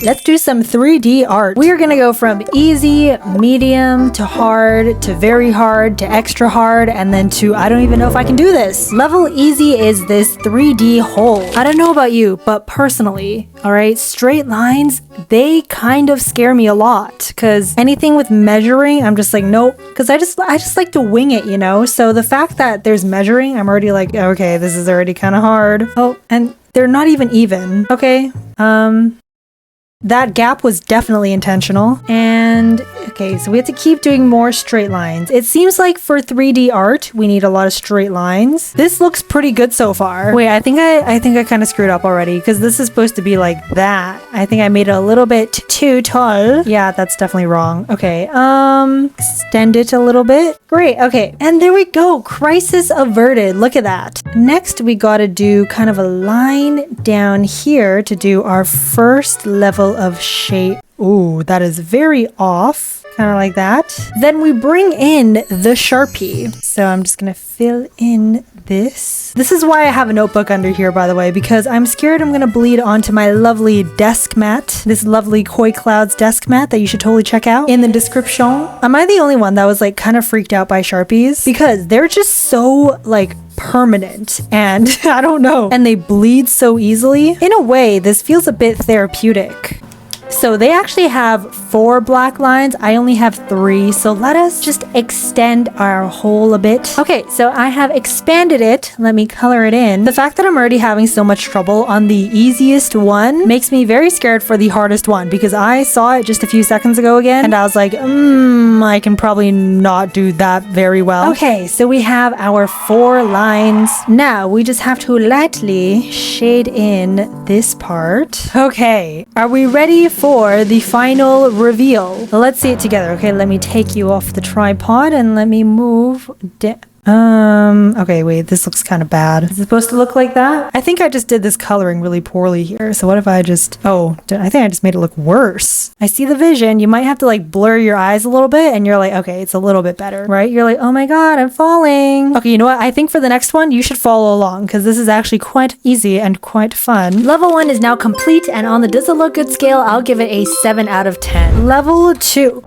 Let's do some 3D art. We are gonna go from easy, medium, to hard, to very hard, to extra hard, and then to I don't even know if I can do this. Level easy is this 3D hole. I don't know about you, but personally, all right, straight lines, they kind of scare me a lot because anything with measuring, I'm just like, nope, because I just like to wing it, you know? So the fact that there's measuring, I'm already like, okay, this is already kind of hard. Oh, and they're not even. Okay, that gap was definitely intentional. And okay, so we have to keep doing more straight lines. It seems like for 3D art, we need a lot of straight lines. This looks pretty good so far. Wait, I think I kind of screwed up already because this is supposed to be like that. I think I made it a little bit too tall. Yeah, that's definitely wrong. Okay, extend it a little bit. Great, okay. And there we go. Crisis averted. Look at that. Next, we gotta do kind of a line down here to do our first level of shape. Ooh, that is very off. Kind of like that. Then we bring in the Sharpie. So I'm just gonna fill in this. This is why I have a notebook under here, by the way, because I'm scared I'm gonna bleed onto my lovely desk mat. This lovely Koi Clouds desk mat that you should totally check out in the description. Am I the only one that was like kind of freaked out by Sharpies? Because they're just so like permanent and I don't know. And they bleed so easily. In a way, this feels a bit therapeutic. So they actually have 4 black lines. I only have 3. So let us just extend our hole a bit. Okay, so I have expanded it. Let me color it in. The fact that I'm already having so much trouble on the easiest one makes me very scared for the hardest one because I saw it just a few seconds ago again and I was like, I can probably not do that very well. Okay, so we have our 4 lines. Now we just have to lightly shade in this part. Okay, are we ready for the final reveal? Let's see it together. Okay, let me take you off the tripod and let me move down. Okay, wait, this looks kind of bad. Is it supposed to look like that? I think I just did this coloring really poorly here. So what if I just, I think I just made it look worse. I see the vision. You might have to like blur your eyes a little bit and you're like, okay, it's a little bit better, right? You're like, oh my God, I'm falling. Okay, you know what? I think for the next one, you should follow along because this is actually quite easy and quite fun. Level 1 is now complete and on the does it look good scale, I'll give it a 7 out of 10. Level 2.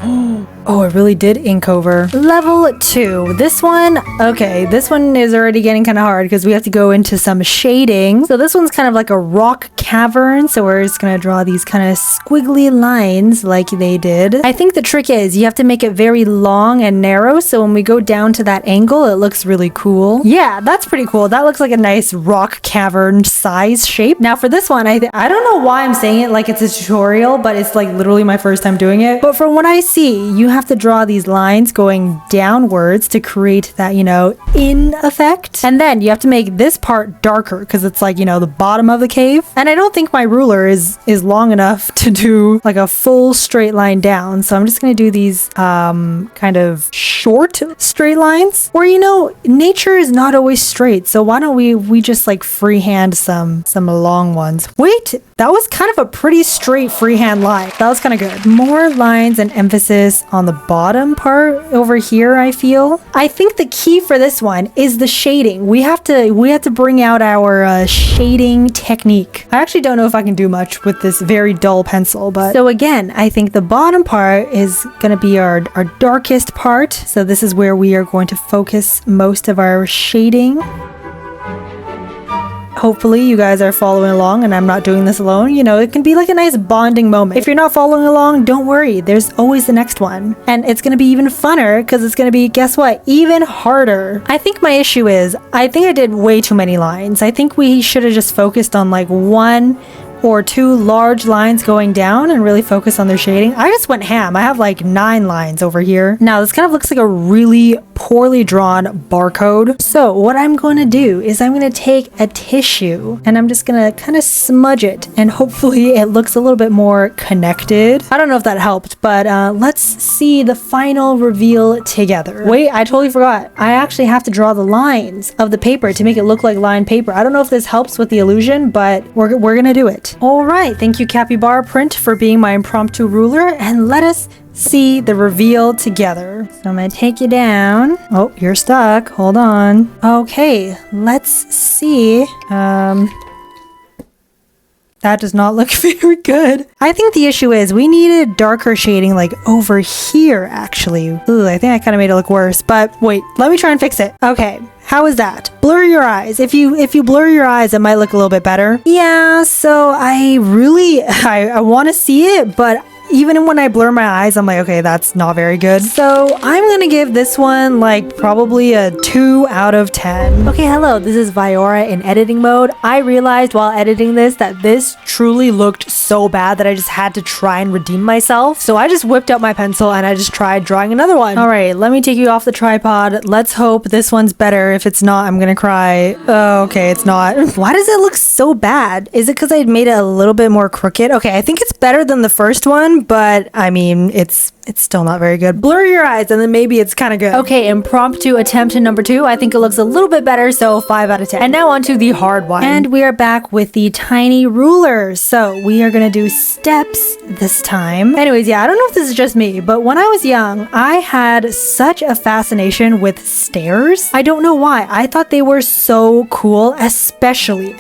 Oh, it really did ink over. Level 2. This one, okay, this one is already getting kind of hard because we have to go into some shading. So this one's kind of like a rock cavern. So we're just going to draw these kind of squiggly lines like they did. I think the trick is you have to make it very long and narrow. So when we go down to that angle, it looks really cool. Yeah, that's pretty cool. That looks like a nice rock cavern size shape. Now for this one, I don't know why I'm saying it like it's a tutorial, but it's like literally my first time doing it. But from what I see, you have to draw these lines going downwards to create that, you know, in effect. And then you have to make this part darker because it's like, you know, the bottom of the cave. And I don't think my ruler is long enough to do like a full straight line down. So I'm just going to do these kind of short straight lines where, you know, nature is not always straight. So why don't we just like freehand some long ones. Wait, that was kind of a pretty straight freehand line. That was kind of good. More lines and emphasis on the bottom part over here, I feel. I think the key for this one is the shading. We have to bring out our shading technique. I actually don't know if I can do much with this very dull pencil, but so again, I think the bottom part is going to be our darkest part. So this is where we are going to focus most of our shading. Hopefully you guys are following along and I'm not doing this alone. You know, it can be like a nice bonding moment. If you're not following along, don't worry. There's always the next one. And it's going to be even funner because it's going to be, guess what? Even harder. I think my issue is, I think I did way too many lines. I think we should have just focused on like 1 or 2 large lines going down and really focus on their shading. I just went ham. I have like 9 lines over here. Now this kind of looks like a really poorly drawn barcode. So what I'm going to do is I'm going to take a tissue and I'm just going to kind of smudge it and hopefully it looks a little bit more connected. I don't know if that helped, but let's see the final reveal together. Wait, I totally forgot. I actually have to draw the lines of the paper to make it look like lined paper. I don't know if this helps with the illusion, but we're going to do it. All right, thank you Capybara Print for being my impromptu ruler, and let us see the reveal together. So I'm gonna take you down. Oh, you're stuck. Hold on. Okay, let's see. That does not look very good. I think the issue is we needed darker shading like over here actually. Ooh, I think I kind of made it look worse, but wait, let me try and fix it. Okay. How is that? Blur your eyes. If you blur your eyes, it might look a little bit better. Yeah, so I want to see it, but even when I blur my eyes, I'm like, okay, that's not very good. So I'm gonna give this one like probably a 2 out of 10. Okay, hello, this is Viyaura in editing mode. I realized while editing this that this truly looked so bad that I just had to try and redeem myself. So I just whipped out my pencil and I just tried drawing another one. All right, let me take you off the tripod. Let's hope this one's better. If it's not, I'm gonna cry. Oh, okay, it's not. Why does it look so bad? Is it because I made it a little bit more crooked? Okay, I think it's better than the first one, but I mean, it's still not very good. Blur your eyes and then maybe it's kind of good. Okay, impromptu attempt number 2. I think it looks a little bit better, so 5 out of 10. And now on to the hard one. And we are back with the tiny ruler. So we are gonna do steps this time. Anyways, yeah, I don't know if this is just me, but when I was young, I had such a fascination with stairs. I don't know why. I thought they were so cool, especially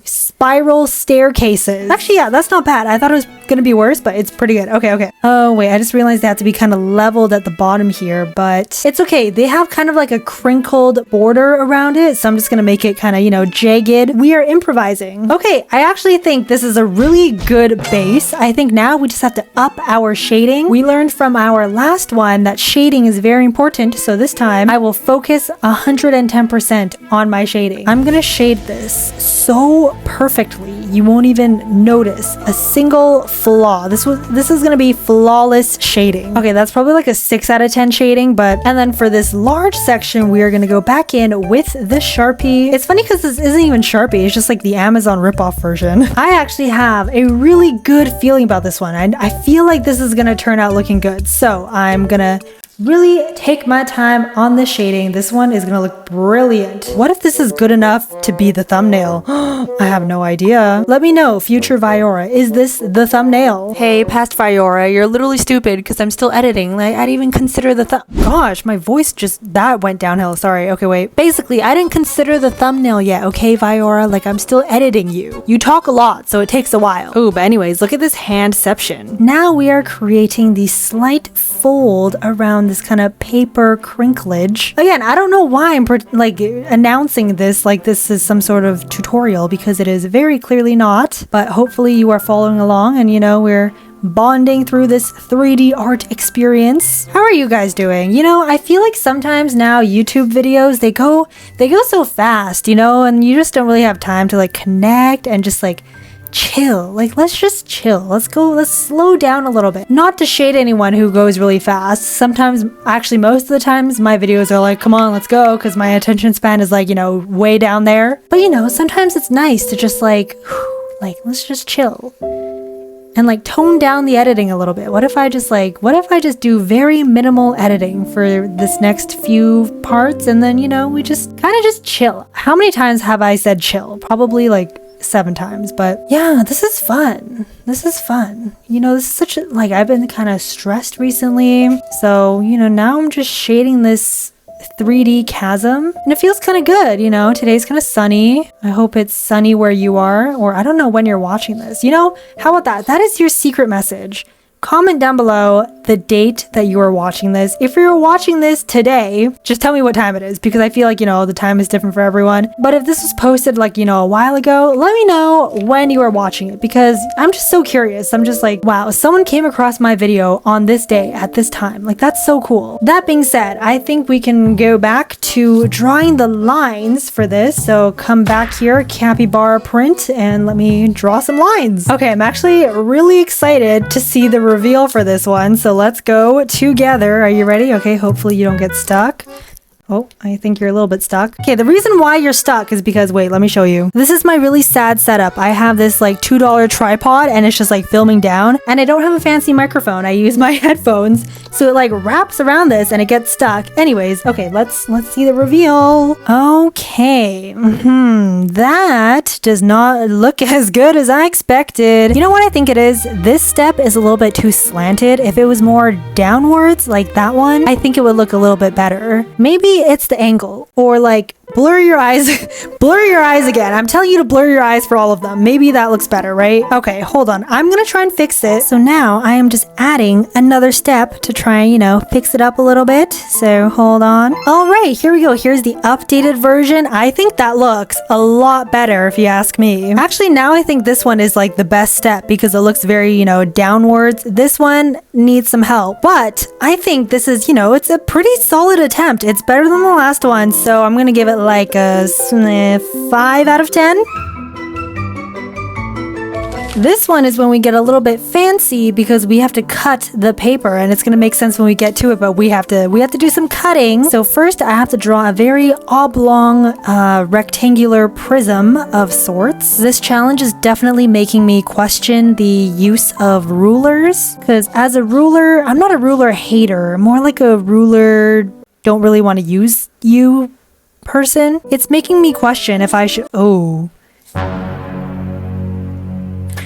spiral staircases. Actually, yeah, that's not bad. I thought it was gonna be worse, but it's pretty good. Okay. Oh, wait, I just realized they have to be kind of leveled at the bottom here, but it's okay. They have kind of like a crinkled border around it, so I'm just gonna make it kind of, you know, jagged. We are improvising. Okay, I actually think this is a really good base. I think now we just have to up our shading. We learned from our last one that shading is very important, so this time I will focus 110% on my shading. I'm gonna shade this so perfectly you won't even notice a single flaw. This is gonna be flawless shading. Okay, that's probably like a 6 out of 10 shading, but and then for this large section we are gonna go back in with the Sharpie. It's funny because this isn't even Sharpie, it's just like the Amazon ripoff version. I actually have a really good feeling about this one. I feel like this is gonna turn out looking good, so I'm gonna really take my time on the shading. This one is gonna look brilliant. What if this is good enough to be the thumbnail? I have no idea. Let me know, future Viyaura. Is this the thumbnail? Hey, past Viyaura, you're literally stupid because I'm still editing. Like, I didn't even consider the Gosh, my voice that went downhill. Sorry. Okay, wait. Basically, I didn't consider the thumbnail yet, okay, Viyaura? Like, I'm still editing you. You talk a lot, so it takes a while. Oh, but anyways, look at this handception. Now we are creating the slight fold around this kind of paper crinklage. Again, I don't know why I'm like announcing this like this is some sort of tutorial, because it is very clearly not, but hopefully you are following along and, you know, we're bonding through this 3D art experience. How are you guys doing? You know, I feel like sometimes now YouTube videos, they go so fast, you know, and you just don't really have time to like connect and just like chill. Like, let's just chill. Let's slow down a little bit. Not to shade anyone who goes really fast. Sometimes, actually most of the times, my videos are like, come on, let's go, because my attention span is like, you know, way down there. But you know, sometimes it's nice to just like let's just chill and like tone down the editing a little bit. What if I just do very minimal editing for this next few parts, and then, you know, we just kind of just chill. How many times have I said chill? Probably like 7 times, but yeah, this is fun. You know, this is such a, like, I've been kind of stressed recently, so, you know, now I'm just shading this 3D chasm and it feels kind of good. You know, today's kind of sunny. I hope it's sunny where you are, or I don't know when you're watching this. You know, how about that is your secret message. Comment down below the date that you are watching this. If you're watching this today, just tell me what time it is, because I feel like, you know, the time is different for everyone. But if this was posted like, you know, a while ago, let me know when you are watching it, because I'm just so curious. I'm just like, wow, someone came across my video on this day at this time. Like, that's so cool. That being said, I think we can go back to drawing the lines for this. So come back here, capybara print, and let me draw some lines. Okay, I'm actually really excited to see the reveal for this one, so let's go together. Are you ready? Okay, hopefully you don't get stuck. Oh, I think you're a little bit stuck. Okay, the reason why you're stuck is because, wait, let me show you. This is my really sad setup. I have this like $2 tripod and it's just like filming down, and I don't have a fancy microphone. I use my headphones, so it like wraps around this and it gets stuck. Anyways, okay, let's see the reveal. Okay, that does not look as good as I expected. You know what I think it is? This step is a little bit too slanted. If it was more downwards like that one, I think it would look a little bit better. Maybe it's the angle, or like Blur your eyes. Blur your eyes again. I'm telling you to blur your eyes for all of them. Maybe that looks better, right? Okay, hold on. I'm gonna try and fix it. So now I am just adding another step to try and, you know, fix it up a little bit. So hold on. All right, here we go. Here's the updated version. I think that looks a lot better if you ask me. Actually, now I think this one is like the best step because it looks very, you know, downwards. This one needs some help, but I think this is, you know, it's a pretty solid attempt. It's better than the last one, so I'm gonna give it like a 5 out of 10. This one is when we get a little bit fancy because we have to cut the paper, and it's going to make sense when we get to it, but we have to do some cutting. So first I have to draw a very oblong rectangular prism of sorts. This challenge is definitely making me question the use of rulers, because as a ruler, I'm not a ruler hater, more like a ruler don't really want to use you person. It's making me question if I should... Oh.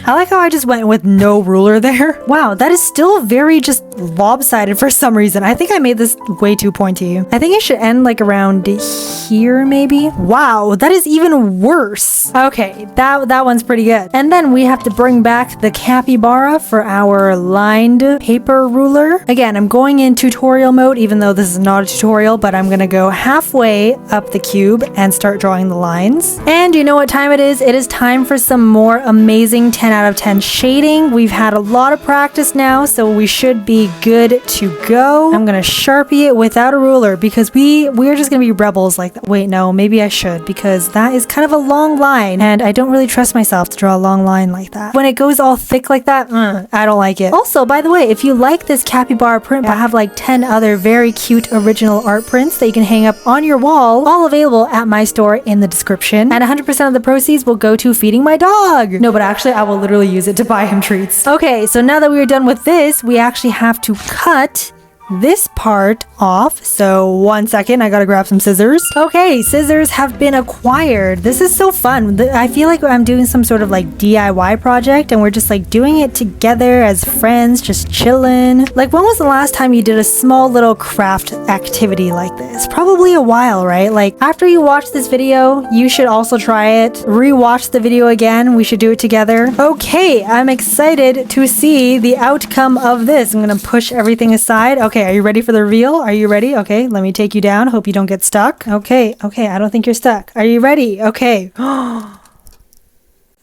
I like how I just went with no ruler there. Wow, that is still very just lopsided for some reason. I think I made this way too pointy. I think it should end like around here maybe. Wow, that is even worse. Okay, that one's pretty good. And then we have to bring back the capybara for our lined paper ruler. Again, I'm going in tutorial mode, even though this is not a tutorial, but I'm gonna go halfway up the cube and start drawing the lines. And you know what time it is? It is time for some more amazing 10 out of 10 shading. We've had a lot of practice now, so we should be good to go. I'm gonna Sharpie it without a ruler because we're just gonna be rebels like that. Wait, no, maybe I should, because that is kind of a long line and I don't really trust myself to draw a long line like that. When it goes all thick like that, I don't like it. Also, by the way, if you like this capybara print, I have like 10 other very cute original art prints that you can hang up on your wall, all available at my store in the description. And 100% of the proceeds will go to feeding my dog. No, but actually I will literally use it to buy him treats. Okay, so now that we are done with this, we actually have to cut this part off. So 1 second, I gotta grab some scissors. Okay, scissors have been acquired. This is so fun. I feel like I'm doing some sort of like DIY project and we're just like doing it together as friends, just chilling. Like, when was the last time you did a small little craft activity like this? Probably a while, right? Like, after you watch this video, you should also try it. Rewatch the video again. We should do it together. Okay, I'm excited to see the outcome of this. I'm gonna push everything aside. Okay, are you ready for the reveal? Are you ready? Okay, let me take you down. Hope you don't get stuck. Okay, I don't think you're stuck. Are you ready? Okay.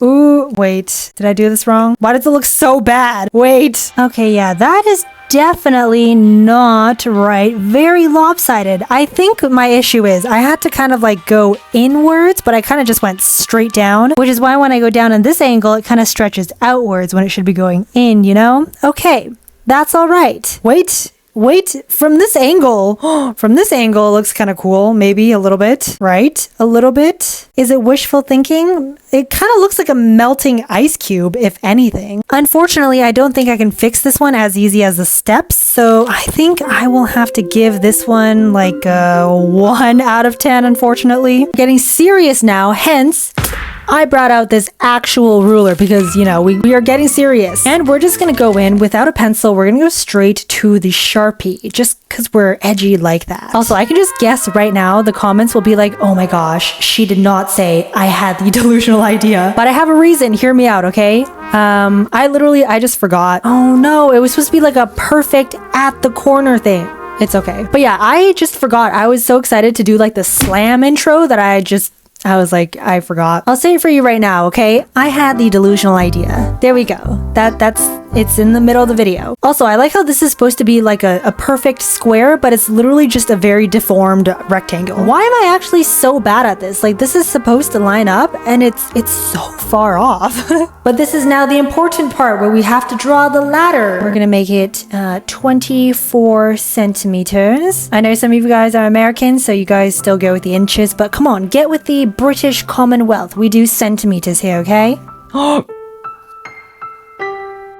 Ooh, wait. Did I do this wrong? Why does it look so bad? Wait. Okay, yeah, that is definitely not right. Very lopsided. I think my issue is I had to kind of like go inwards, but I kind of just went straight down, which is why when I go down in this angle, it kind of stretches outwards when it should be going in, you know? Okay, that's all right. Wait, from this angle, it looks kind of cool. Maybe a little bit, right? A little bit. Is it wishful thinking? It kind of looks like a melting ice cube, if anything. Unfortunately, I don't think I can fix this one as easy as the steps. So I think I will have to give this one like a 1 out of 10, unfortunately. Getting serious now, hence I brought out this actual ruler because, you know, we are getting serious. And we're just gonna go in without a pencil. We're gonna go straight to the Sharpie just because we're edgy like that. Also, I can just guess right now the comments will be like, oh my gosh, she did not say I had the delusional idea. But I have a reason. Hear me out, okay? I just forgot. Oh no, it was supposed to be like a perfect at the corner thing. It's okay. But yeah, I just forgot. I was so excited to do like the slam intro that I was like, I forgot. I'll say it for you right now, okay? I had the delusional idea. There we go. It's in the middle of the video. Also, I like how this is supposed to be like a perfect square, but it's literally just a very deformed rectangle. Why am I actually so bad at this? Like, this is supposed to line up and it's so far off. But this is now the important part where we have to draw the ladder. We're gonna make it 24 centimeters. I know some of you guys are American, so you guys still go with the inches, but come on, get with the British Commonwealth. We do centimeters here, okay?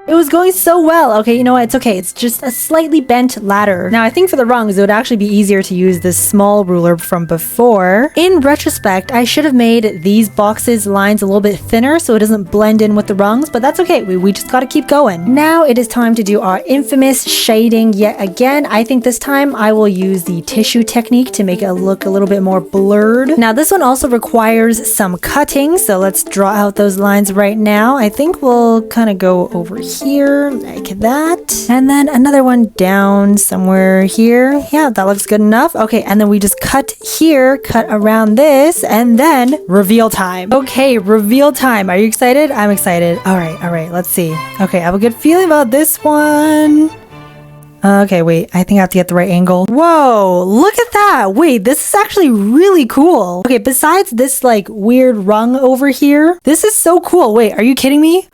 It was going so well. Okay, you know what? It's okay. It's just a slightly bent ladder. Now, I think for the rungs, it would actually be easier to use this small ruler from before. In retrospect, I should have made these boxes lines a little bit thinner so it doesn't blend in with the rungs, but that's okay. We just gotta keep going. Now it is time to do our infamous shading yet again. I think this time I will use the tissue technique to make it look a little bit more blurred. Now this one also requires some cutting, so let's draw out those lines right now. I think we'll kind of go over here like that, and then another one down somewhere here. Yeah, that looks good enough. Okay, and then we just cut here, cut around this, and then reveal time. Okay, reveal time. Are you excited? I'm excited. All right, let's see. Okay, I have a good feeling about this one. Okay, wait, I think I have to get the right angle. Whoa, look at that. Wait, this is actually really cool. Okay, besides this like weird rung over here, this is so cool. Wait, are you kidding me?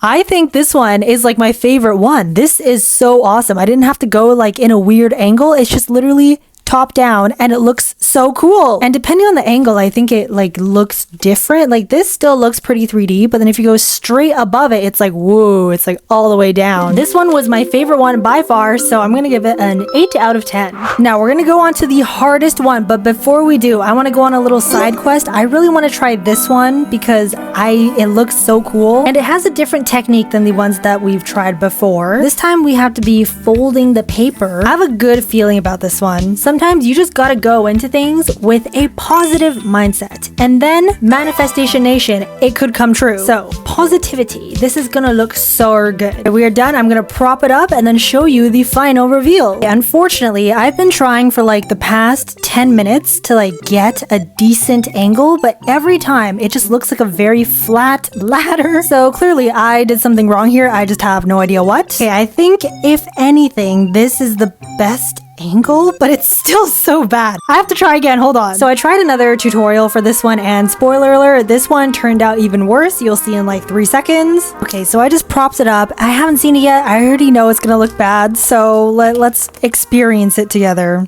I think this one is like my favorite one. This is so awesome. I didn't have to go like in a weird angle. It's just literally top down and it looks so cool. And depending on the angle, I think it like looks different. Like this still looks pretty 3D, but then if you go straight above it, it's like, whoa, it's like all the way down. This one was my favorite one by far, so I'm gonna give it an 8 out of 10. Now we're gonna go on to the hardest one, but before we do, I wanna go on a little side quest. I really wanna try this one because it looks so cool and it has a different technique than the ones that we've tried before. This time we have to be folding the paper. I have a good feeling about this one. Sometimes you just gotta go into things with a positive mindset, and then manifestation nation, it could come true. So positivity, this is gonna look so good. We are done. I'm gonna prop it up and then show you the final reveal. Unfortunately, I've been trying for like the past 10 minutes to like get a decent angle, but every time it just looks like a very flat ladder. So clearly I did something wrong here. I just have no idea what. Okay, I think if anything, this is the best angle, but it's still so bad. I have to try again. Hold on. So I tried another tutorial for this one, and spoiler alert, this one turned out even worse. You'll see in like 3 seconds. Okay, so I just propped it up. I haven't seen it yet. I already know it's gonna look bad, so let's experience it together.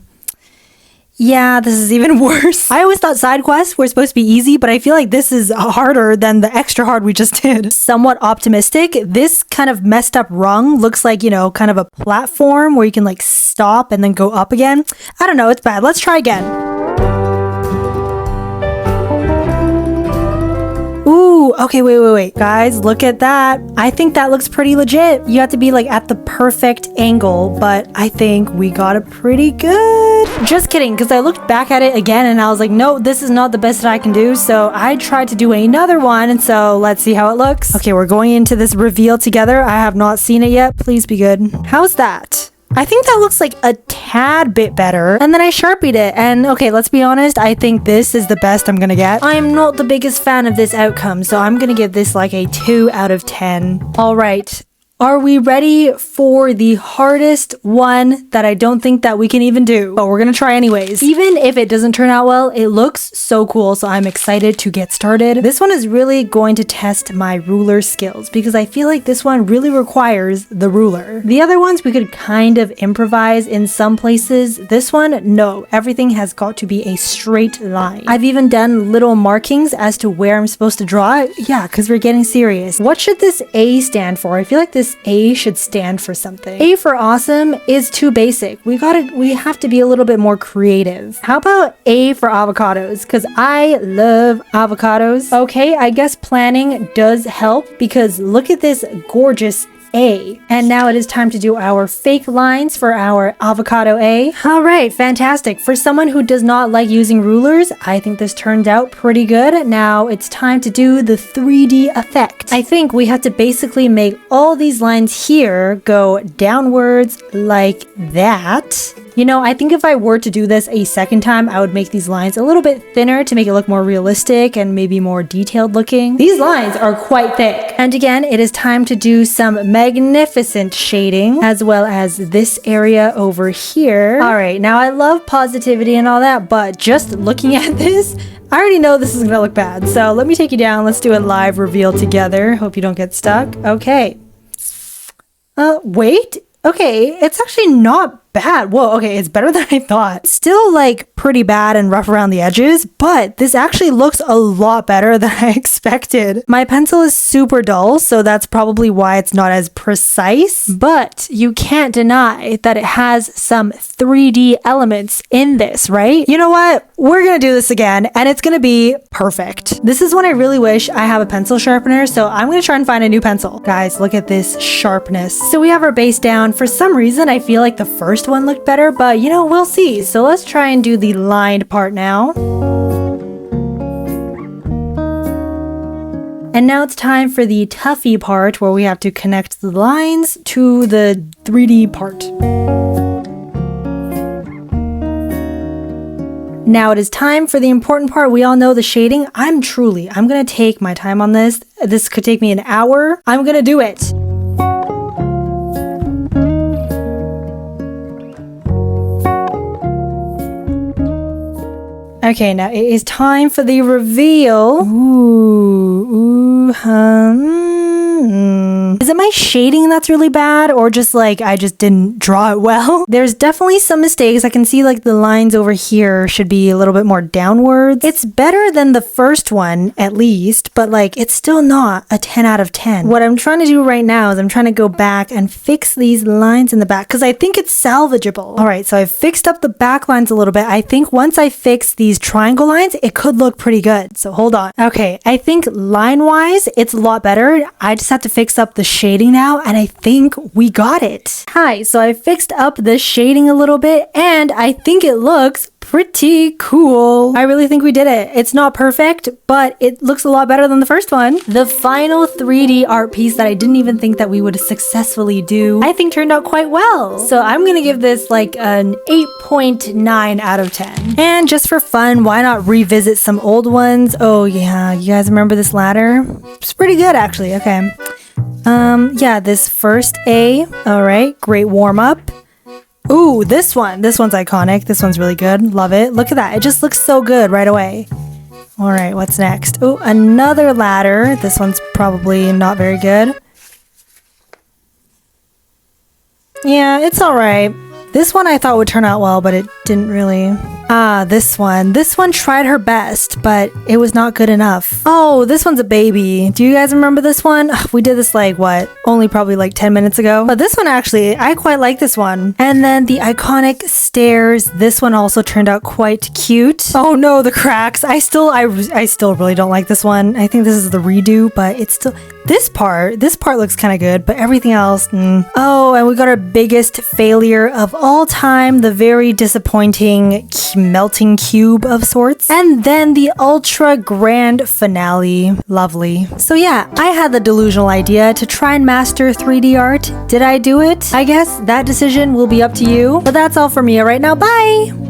Yeah, this is even worse. I always thought side quests were supposed to be easy, but I feel like this is harder than the extra hard we just did. Somewhat optimistic. This kind of messed up rung looks like, you know, kind of a platform where you can like stop and then go up again. I don't know, it's bad. Let's try again. Ooh, okay, wait. Guys, look at that. I think that looks pretty legit. You have to be like at the perfect angle, but I think we got it pretty good. Just kidding, because I looked back at it again and I was like, no, this is not the best that I can do. So I tried to do another one, and so let's see how it looks. Okay, we're going into this reveal together. I have not seen it yet. Please be good. How's that? I think that looks like a tad bit better. And then I Sharpied it. And okay, let's be honest. I think this is the best I'm gonna get. I'm not the biggest fan of this outcome, so I'm gonna give this like a 2 out of 10. All right. Are we ready for the hardest one that I don't think that we can even do? But we're gonna try anyways. Even if it doesn't turn out well, it looks so cool, so I'm excited to get started. This one is really going to test my ruler skills because I feel like this one really requires the ruler. The other ones we could kind of improvise in some places. This one, no. Everything has got to be a straight line. I've even done little markings as to where I'm supposed to draw it. Yeah, because we're getting serious. What should this A stand for? I feel like this A should stand for something. A for awesome is too basic. We have to be a little bit more creative. How about A for avocados? Because I love avocados. Okay, I guess planning does help because look at this gorgeous A. And now it is time to do our fake lines for our avocado A. All right, fantastic. For someone who does not like using rulers, I think this turned out pretty good. Now it's time to do the 3D effect. I think we have to basically make all these lines here go downwards like that. You know, I think if I were to do this a second time, I would make these lines a little bit thinner to make it look more realistic and maybe more detailed looking. These lines are quite thick. And again, it is time to do some magnificent shading as well as this area over here. All right, now I love positivity and all that, but just looking at this, I already know this is gonna look bad. So let me take you down. Let's do a live reveal together. Hope you don't get stuck. Okay. Wait. Okay, it's actually not bad. Whoa, okay, it's better than I thought. Still like pretty bad and rough around the edges, but this actually looks a lot better than I expected. My pencil is super dull, so that's probably why it's not as precise, but you can't deny that it has some 3D elements in this, right? You know what? We're gonna do this again, and it's gonna be perfect. This is when I really wish I have a pencil sharpener, so I'm gonna try and find a new pencil. Guys, look at this sharpness. So we have our base down. For some reason, I feel like the first one looked better, but you know, we'll see. So let's try and do the lined part now. And now it's time for the toughy part where we have to connect the lines to the 3D part. Now it is time for the important part. We all know the shading. I'm gonna take my time on this. This could take me an hour. I'm gonna do it. Okay, now it is time for the reveal. Is it my shading that's really bad, or just like I just didn't draw it well? There's definitely some mistakes. I can see like the lines over here should be a little bit more downwards. It's better than the first one at least, but like it's still not a 10 out of 10. What I'm trying to do right now is I'm trying to go back and fix these lines in the back because I think it's salvageable. All right, so I've fixed up the back lines a little bit. I think once I fix these triangle lines, it could look pretty good. So hold on. Okay, I think line wise, it's a lot better. I just have to fix up the shading now, and I think we got it. Hi, so I fixed up the shading a little bit, and I think it looks pretty cool. I really think we did it. It's not perfect, but it looks a lot better than the first one. The final 3D art piece that I didn't even think that we would successfully do, I think turned out quite well. So I'm gonna give this like an 8.9 out of 10. And just for fun, why not revisit some old ones? Oh yeah, you guys remember this ladder? It's pretty good actually, okay. Yeah, this first A, all right, great warm up. Ooh, this one's iconic. This one's really good. Love it. Look at that. It just looks so good right away. All right, what's next? Ooh, another ladder. This one's probably not very good. Yeah, it's all right. This one I thought would turn out well, but it didn't really. Ah, this one. This one tried her best, but it was not good enough. Oh, this one's a baby. Do you guys remember this one? We did this like, what? Only probably like 10 minutes ago. But this one actually, I quite like this one. And then the iconic stairs. This one also turned out quite cute. Oh no, the cracks. I still really don't like this one. I think this is the redo, but it's still, this part looks kind of good, but everything else, Oh, and we got our biggest failure of all time, the very disappointing melting cube of sorts, and then the ultra grand finale. Lovely. So yeah, I had the delusional idea to try and master 3D art. Did I do it? I guess that decision will be up to you, but that's all for me right now. Bye!